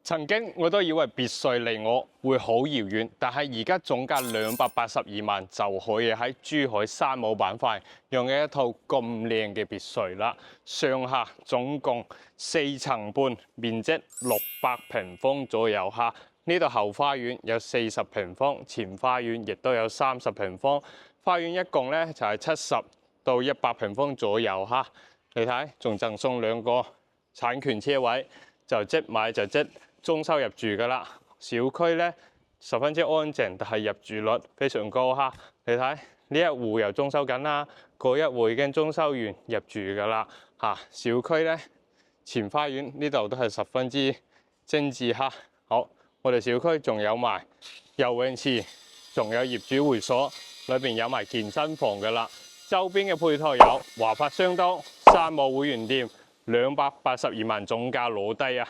曾經我都以為別墅離我會好遙遠，但係而家總價282萬就可以喺珠海山姆板塊擁有一套咁靚嘅別墅啦。上下總共4層半，面積600平方左右嚇。呢度後花園有40平方，前花園亦都有30平方，花園一共咧就係70到100平方左右嚇。你睇，仲贈送2個產權車位，就即買就即裝修入住噶啦。小區咧十分之安靜，但係入住率非常高嚇。你睇呢一戶又裝修緊啦，嗰一戶已經裝修完入住噶啦嚇。小區咧前花園呢度都係十分之精緻嚇。好，我哋小區仲有埋游泳池，仲有業主會所，裏邊有埋健身房噶啦。周邊嘅配套有華發商都、山姆會員店，282萬總價攞低啊！